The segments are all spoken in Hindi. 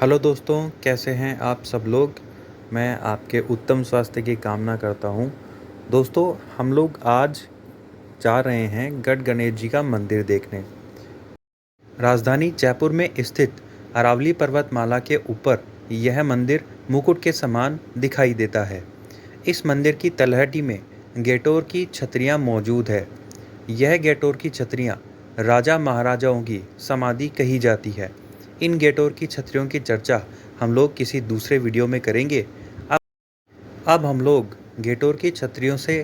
हेलो दोस्तों, कैसे हैं आप सब लोग। मैं आपके उत्तम स्वास्थ्य की कामना करता हूं। दोस्तों, हम लोग आज जा रहे हैं गढ़ गणेश जी का मंदिर देखने। राजधानी जयपुर में स्थित अरावली पर्वतमाला के ऊपर यह मंदिर मुकुट के समान दिखाई देता है। इस मंदिर की तलहटी में गेटोर की छतरियां मौजूद है। यह गेटोर की छतरियां राजा महाराजाओं की समाधि कही जाती है। इन गेटोर की छतरियों की चर्चा हम लोग किसी दूसरे वीडियो में करेंगे। अब अब हम लोग गेटोर की छतरियों से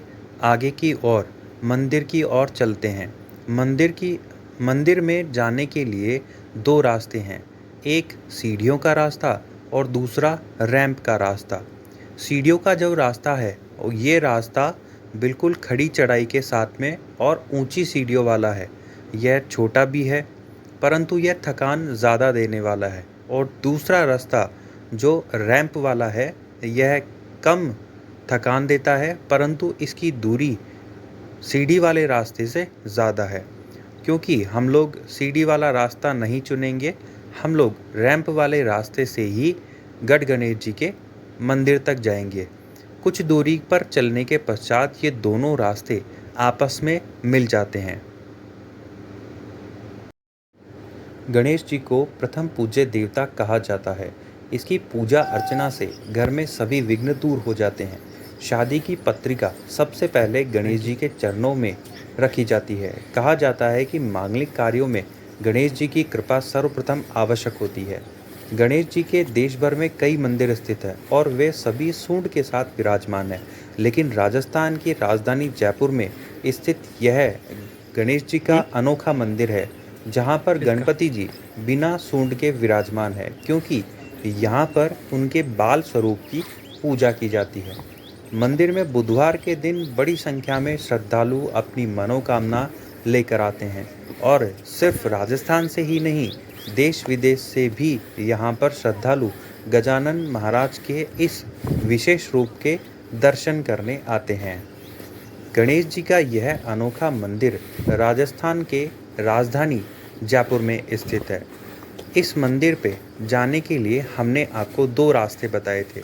आगे की ओर मंदिर की ओर चलते हैं। मंदिर में जाने के लिए दो रास्ते हैं, एक सीढ़ियों का रास्ता और दूसरा रैंप का रास्ता। सीढ़ियों का जो रास्ता है ये रास्ता बिल्कुल खड़ी चढ़ाई के साथ में और ऊंची सीढ़ियों वाला है। यह छोटा भी है परंतु यह थकान ज़्यादा देने वाला है। और दूसरा रास्ता जो रैंप वाला है यह कम थकान देता है परंतु इसकी दूरी सीढ़ी वाले रास्ते से ज़्यादा है। क्योंकि हम लोग सीढ़ी वाला रास्ता नहीं चुनेंगे, हम लोग रैंप वाले रास्ते से ही गढ़ गणेश जी के मंदिर तक जाएंगे। कुछ दूरी पर चलने के पश्चात ये दोनों रास्ते आपस में मिल जाते हैं। गणेश जी को प्रथम पूज्य देवता कहा जाता है। इसकी पूजा अर्चना से घर में सभी विघ्न दूर हो जाते हैं। शादी की पत्रिका सबसे पहले गणेश जी के चरणों में रखी जाती है। कहा जाता है कि मांगलिक कार्यों में गणेश जी की कृपा सर्वप्रथम आवश्यक होती है। गणेश जी के देश भर में कई मंदिर स्थित हैं और वे सभी सूंड के साथ विराजमान हैं। लेकिन राजस्थान की राजधानी जयपुर में स्थित यह गणेश जी का अनोखा मंदिर है, जहाँ पर गणपति जी बिना सूंड के विराजमान है, क्योंकि यहाँ पर उनके बाल स्वरूप की पूजा की जाती है। मंदिर में बुधवार के दिन बड़ी संख्या में श्रद्धालु अपनी मनोकामना लेकर आते हैं और सिर्फ राजस्थान से ही नहीं, देश विदेश से भी यहाँ पर श्रद्धालु गजानन महाराज के इस विशेष रूप के दर्शन करने आते हैं। गणेश जी का यह अनोखा मंदिर राजस्थान के राजधानी जयपुर में स्थित है। इस मंदिर पे जाने के लिए हमने आपको दो रास्ते बताए थे।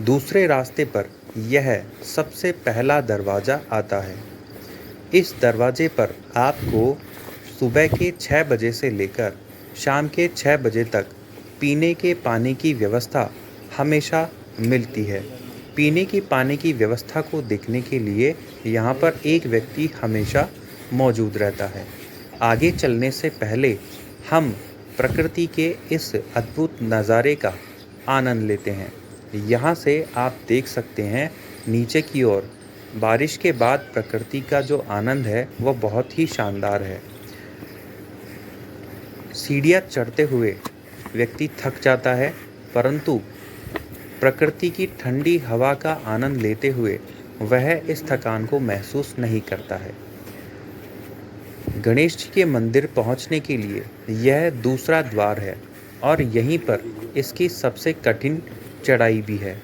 दूसरे रास्ते पर यह सबसे पहला दरवाज़ा आता है। इस दरवाजे पर आपको सुबह के 6 बजे से लेकर शाम के 6 बजे तक पीने के पानी की व्यवस्था हमेशा मिलती है। पीने की पानी की व्यवस्था को देखने के लिए यहाँ पर एक व्यक्ति हमेशा मौजूद रहता है। आगे चलने से पहले हम प्रकृति के इस अद्भुत नज़ारे का आनंद लेते हैं। यहाँ से आप देख सकते हैं नीचे की ओर बारिश के बाद प्रकृति का जो आनंद है वह बहुत ही शानदार है। सीढ़ियाँ चढ़ते हुए व्यक्ति थक जाता है परंतु प्रकृति की ठंडी हवा का आनंद लेते हुए वह इस थकान को महसूस नहीं करता है। गणेश जी के मंदिर पहुंचने के लिए यह दूसरा द्वार है और यहीं पर इसकी सबसे कठिन चढ़ाई भी है।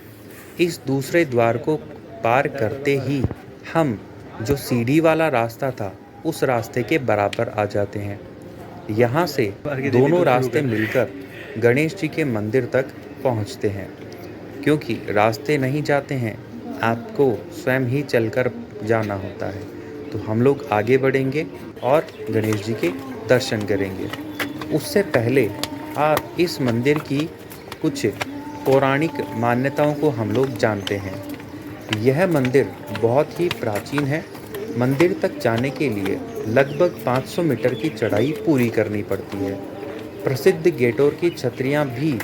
इस दूसरे द्वार को पार करते ही हम जो सीढ़ी वाला रास्ता था उस रास्ते के बराबर आ जाते हैं। यहाँ से दोनों रास्ते मिलकर गणेश जी के मंदिर तक पहुँचते हैं। क्योंकि रास्ते नहीं जाते हैं, आपको स्वयं ही चलकर जाना होता है। तो हम लोग आगे बढ़ेंगे और गणेश जी के दर्शन करेंगे। उससे पहले आप इस मंदिर की कुछ पौराणिक मान्यताओं को हम लोग जानते हैं। यह मंदिर बहुत ही प्राचीन है। मंदिर तक जाने के लिए लगभग 500 मीटर की चढ़ाई पूरी करनी पड़ती है। प्रसिद्ध गेटोर की छतरियाँ भी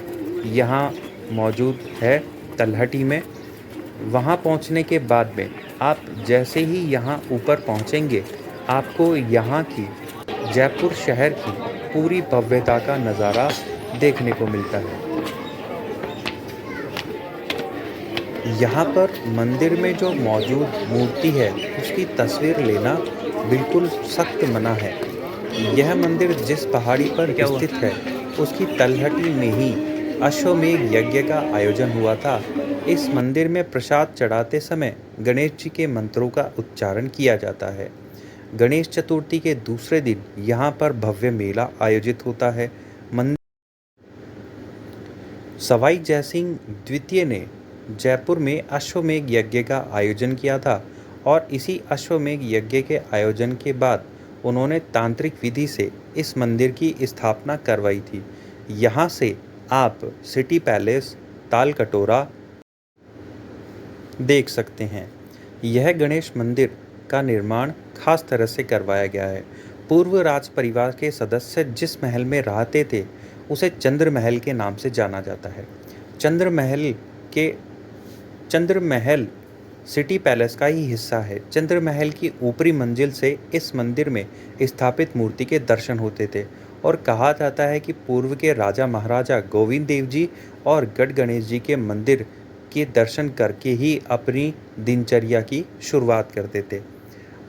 यहाँ मौजूद है तलहटी में। वहाँ पहुँचने के बाद में आप जैसे ही यहाँ ऊपर पहुँचेंगे, आपको यहाँ की जयपुर शहर की पूरी भव्यता का नज़ारा देखने को मिलता है। यहाँ पर मंदिर में जो मौजूद मूर्ति है उसकी तस्वीर लेना बिल्कुल सख्त मना है। यह मंदिर जिस पहाड़ी पर स्थित है उसकी तलहटी में ही अश्वमेध यज्ञ का आयोजन हुआ था। इस मंदिर में प्रसाद चढ़ाते समय गणेश जी के मंत्रों का उच्चारण किया जाता है। गणेश चतुर्थी के दूसरे दिन यहाँ पर भव्य मेला आयोजित होता है। सवाई जयसिंह द्वितीय ने जयपुर में अश्वमेध यज्ञ का आयोजन किया था और इसी अश्वमेध यज्ञ के आयोजन के बाद उन्होंने तांत्रिक विधि से इस मंदिर की स्थापना करवाई थी। यहाँ से आप सिटी पैलेस तालकटोरा देख सकते हैं। यह गणेश मंदिर का निर्माण खास तरह से करवाया गया है। पूर्व राज परिवार के सदस्य जिस महल में रहते थे उसे चंद्र महल के नाम से जाना जाता है। चंद्र महल सिटी पैलेस का ही हिस्सा है। चंद्र महल की ऊपरी मंजिल से इस मंदिर में स्थापित मूर्ति के दर्शन होते थे और कहा जाता है कि पूर्व के राजा महाराजा गोविंद देव जी और गढ़ गणेश जी के मंदिर के दर्शन करके ही अपनी दिनचर्या की शुरुआत करते थे।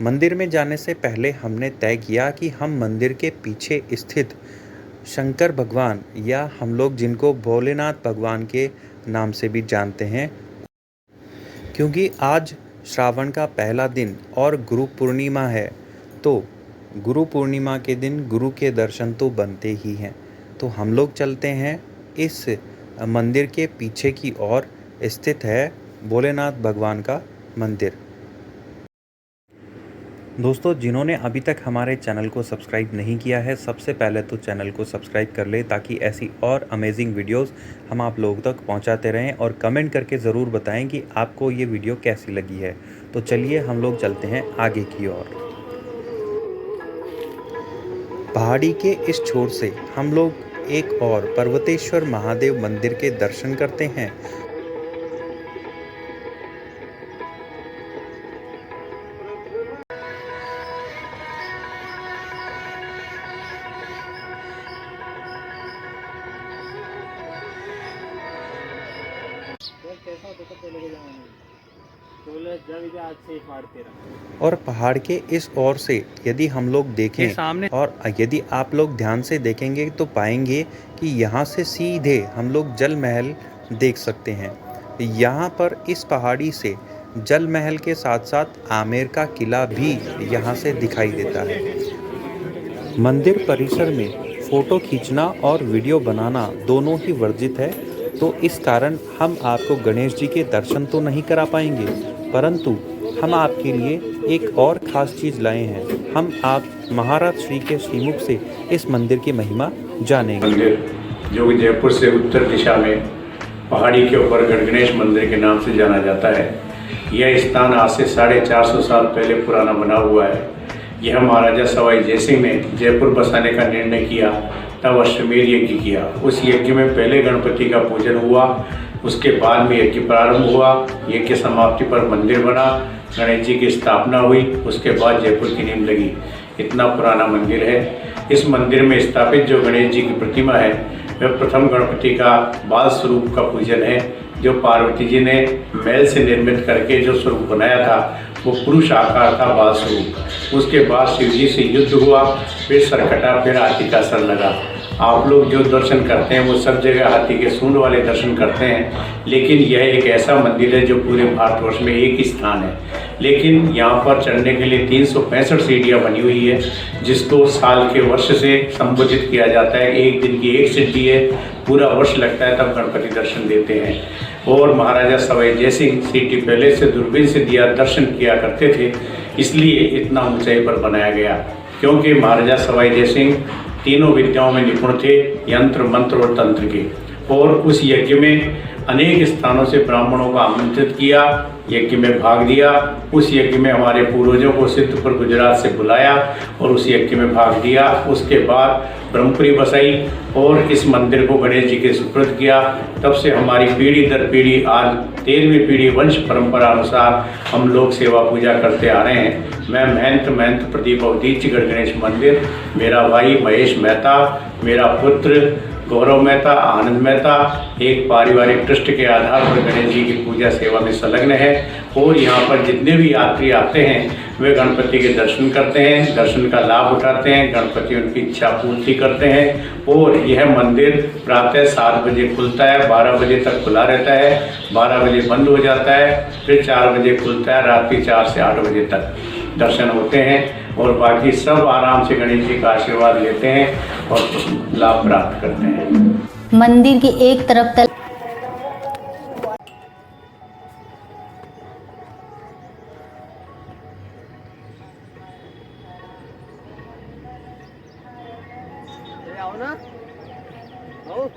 मंदिर में जाने से पहले हमने तय किया कि हम मंदिर के पीछे स्थित शंकर भगवान या हम लोग जिनको भोलेनाथ भगवान के नाम से भी जानते हैं, क्योंकि आज श्रावण का पहला दिन और गुरु पूर्णिमा है, तो गुरु पूर्णिमा के दिन गुरु के दर्शन तो बनते ही हैं। तो हम लोग चलते हैं इस मंदिर के पीछे की ओर स्थित है भोलेनाथ भगवान का मंदिर। दोस्तों, जिन्होंने अभी तक हमारे चैनल को सब्सक्राइब नहीं किया है, सबसे पहले तो चैनल को सब्सक्राइब कर ले ताकि ऐसी और अमेजिंग वीडियोस हम आप लोगों तक पहुंचाते रहें और कमेंट करके ज़रूर बताएं कि आपको ये वीडियो कैसी लगी है। तो चलिए हम लोग चलते हैं आगे की ओर। पहाड़ी के इस छोर से हम लोग एक और पर्वतेश्वर महादेव मंदिर के दर्शन करते हैं। और पहाड़ के इस ओर से यदि हम लोग देखें सामने और यदि आप लोग ध्यान से देखेंगे तो पाएंगे कि यहाँ से सीधे हम लोग जल महल देख सकते हैं। यहाँ पर इस पहाड़ी से जल महल के साथ साथ आमेर का किला भी यहाँ से दिखाई देता है। मंदिर परिसर में फ़ोटो खींचना और वीडियो बनाना दोनों ही वर्जित है, तो इस कारण हम आपको गणेश जी के दर्शन तो नहीं करा पाएंगे, परंतु हम आपके लिए एक और ख़ास चीज़ लाए हैं। हम आप महाराज श्री के श्रीमुख से इस मंदिर की महिमा जानेंगे। मंदिर जो कि जयपुर से उत्तर दिशा में पहाड़ी के ऊपर गढ़ गणेश मंदिर के नाम से जाना जाता है। यह स्थान आज से 450 साल पहले पुराना बना हुआ है। यह महाराजा सवाई जयसिंह ने जयपुर बसाने का निर्णय किया, तब अश्वमेध यज्ञ किया। उस यज्ञ में पहले गणपति का पूजन हुआ, उसके बाद में यज्ञ प्रारंभ हुआ। यज्ञ समाप्ति पर मंदिर बना, गणेश जी की स्थापना हुई, उसके बाद जयपुर की नींव लगी। इतना पुराना मंदिर है। इस मंदिर में स्थापित जो गणेश जी की प्रतिमा है वह प्रथम गणपति का बाल स्वरूप का पूजन है, जो पार्वती जी ने मैल से निर्मित करके जो स्वरूप बनाया था वो पुरुष आकार था, बाल स्वरूप। उसके बाद शिव जी से युद्ध हुआ, फिर सर कटा, फिर हाथी का सर लगा। आप लोग जो दर्शन करते हैं वो सब जगह हाथी के सूंड वाले दर्शन करते हैं, लेकिन यह एक ऐसा मंदिर है जो पूरे भारतवर्ष में एक ही स्थान है। लेकिन यहाँ पर चढ़ने के लिए 365 सीढ़ियाँ बनी हुई है, जिसको साल के वर्ष से संबोधित किया जाता है। एक दिन की एक सीढ़ी है, पूरा वर्ष लगता है तब गणपति दर्शन देते हैं। और महाराजा सवाई जयसिंह सिटी पैलेस से दूरबीन से दिया दर्शन किया करते थे, इसलिए इतना ऊंचाई पर बनाया गया। क्योंकि महाराजा सवाई जयसिंह तीनों विद्याओं में निपुण थे, यंत्र, मंत्र और तंत्र के। और उस यज्ञ में अनेक स्थानों से ब्राह्मणों को आमंत्रित किया, यज्ञ में भाग लिया। उस यज्ञ में हमारे पूर्वजों को सिद्धपुर गुजरात से बुलाया और उस यज्ञ में भाग लिया। उसके बाद ब्रह्मपुरी बसाई और इस मंदिर को गणेश जी के सुपुर्द किया। तब से हमारी पीढ़ी दर पीढ़ी, आज 13वीं पीढ़ी वंश परंपरा अनुसार हम लोग सेवा पूजा करते आ रहे हैं। मैं महंत प्रदीप अवधीच गढ़ गणेश मंदिर, मेरा भाई महेश मेहता, मेरा पुत्र गौरव मेहता, आनंद मेहता एक पारिवारिक ट्रस्ट के आधार पर गणेश जी की पूजा सेवा में संलग्न है। और यहाँ पर जितने भी यात्री आते हैं वे गणपति के दर्शन करते हैं, दर्शन का लाभ उठाते हैं, गणपति उनकी इच्छा पूर्ति करते हैं। और यह मंदिर प्रातः 7 बजे खुलता है, 12 बजे तक खुला रहता है, 12 बजे बंद हो जाता है, फिर 4 बजे खुलता है, रात के 4 से 8 बजे तक दर्शन होते हैं। और बाकी सब आराम से गणेश जी का आशीर्वाद लेते हैं और लाभ प्राप्त करते हैं। मंदिर की एक तरफ आओ ना आओ